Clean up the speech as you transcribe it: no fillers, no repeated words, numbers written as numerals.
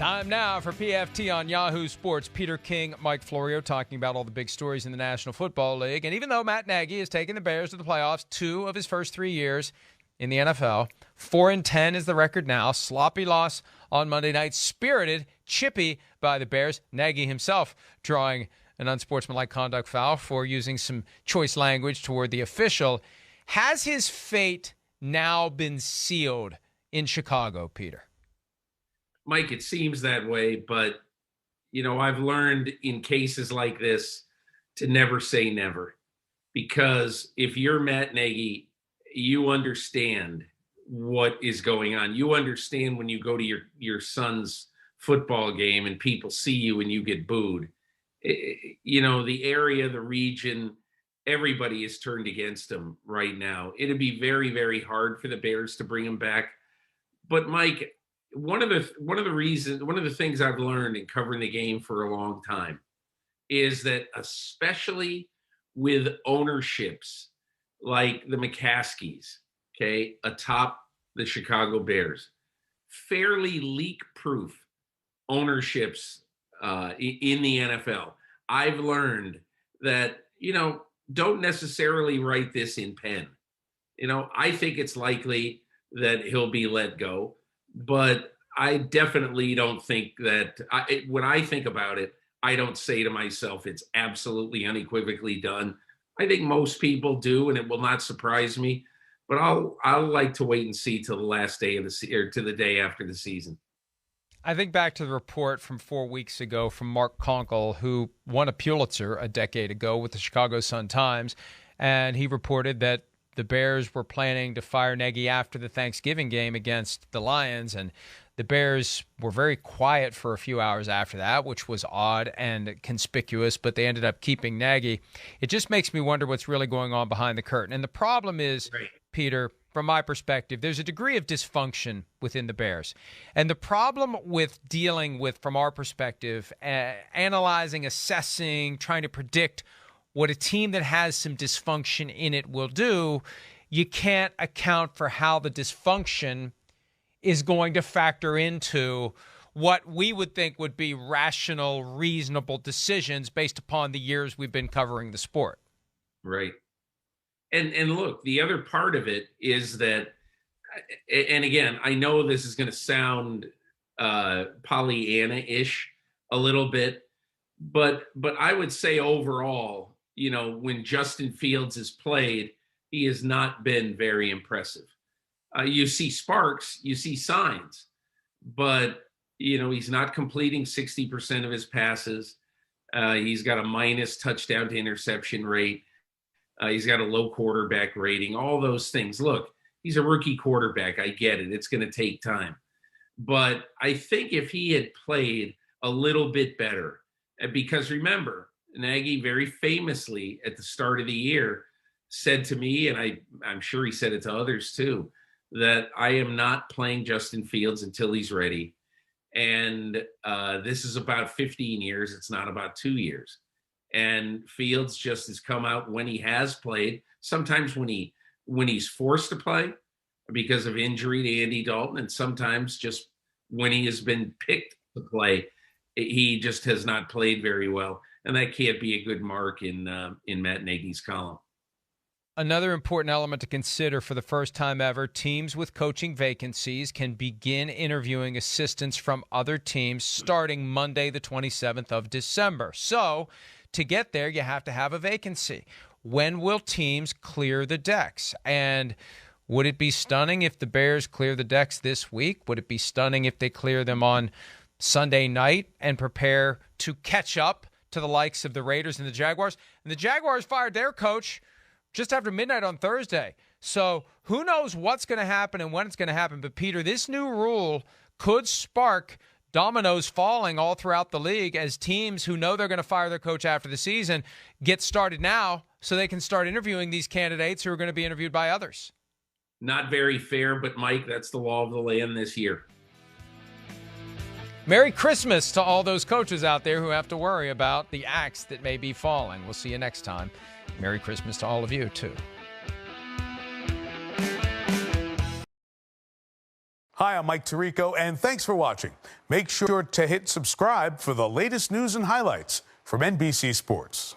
Time now for PFT on Yahoo Sports. Peter King, Mike Florio talking about all the big stories in the National Football League. And even though Matt Nagy has taken the Bears to the playoffs 2 of his first 3 years in the NFL, 4-10 is the record now. Sloppy loss on Monday night. Spirited, chippy by the Bears. Nagy himself drawing an unsportsmanlike conduct foul for using some choice language toward the official. Has his fate now been sealed in Chicago, Peter? Mike, it seems that way, but, I've learned in cases like this to never say never. Because if you're Matt Nagy, you understand what is going on. You understand when you go to your son's football game and people see you and you get booed. The area, the region, everybody is turned against him right now. It'd be very, very hard for the Bears to bring him back. But, Mike, one of the things I've learned in covering the game for a long time is that, especially with ownerships like the McCaskies, okay, atop the Chicago Bears, fairly leak-proof ownerships in the NFL, I've learned that, don't necessarily write this in pen. I think it's likely that he'll be let go. But I definitely don't think that when I think about it, I don't say to myself, it's absolutely unequivocally done. I think most people do, and it will not surprise me. But I'll like to wait and see till the last day of the or to the day after the season. I think back to the report from 4 weeks ago from Mark Conkle, who won a Pulitzer a decade ago with the Chicago Sun-Times, and he reported that the Bears were planning to fire Nagy after the Thanksgiving game against the Lions, and the Bears were very quiet for a few hours after that, which was odd and conspicuous, but they ended up keeping Nagy. It just makes me wonder what's really going on behind the curtain. And the problem is, right, Peter, from my perspective, there's a degree of dysfunction within the Bears. And the problem with dealing with, from our perspective, analyzing, assessing, trying to predict what a team that has some dysfunction in it will do, you can't account for how the dysfunction is going to factor into what we would think would be rational, reasonable decisions based upon the years we've been covering the sport. Right. And look, the other part of it is that, and again, I know this is going to sound Pollyanna-ish a little bit, but I would say overall, when Justin Fields has played, he has not been very impressive. You see sparks, you see signs, but, he's not completing 60% of his passes. He's got a minus touchdown to interception rate. He's got a low quarterback rating, all those things. Look, he's a rookie quarterback. I get it. It's going to take time. But I think if he had played a little bit better, because remember, Nagy very famously at the start of the year said to me, and I'm sure he said it to others too, that I am not playing Justin Fields until he's ready. And this is about 15 years. It's not about 2 years. And Fields just has come out when he has played, sometimes when he's forced to play because of injury to Andy Dalton, and sometimes just when he has been picked to play, he just has not played very well. And that can't be a good mark in Matt Nagy's column. Another important element to consider: for the first time ever, teams with coaching vacancies can begin interviewing assistants from other teams starting Monday, the 27th of December. So to get there, you have to have a vacancy. When will teams clear the decks? And would it be stunning if the Bears clear the decks this week? Would it be stunning if they clear them on Sunday night and prepare to catch up to the likes of the Raiders and the Jaguars? And the Jaguars fired their coach just after midnight on Thursday. So who knows what's going to happen and when it's going to happen. But, Peter, this new rule could spark dominoes falling all throughout the league as teams who know they're going to fire their coach after the season get started now so they can start interviewing these candidates who are going to be interviewed by others. Not very fair, but, Mike, that's the law of the land this year. Merry Christmas to all those coaches out there who have to worry about the axe that may be falling. We'll see you next time. Merry Christmas to all of you, too. Hi, I'm Mike Tirico, and thanks for watching. Make sure to hit subscribe for the latest news and highlights from NBC Sports.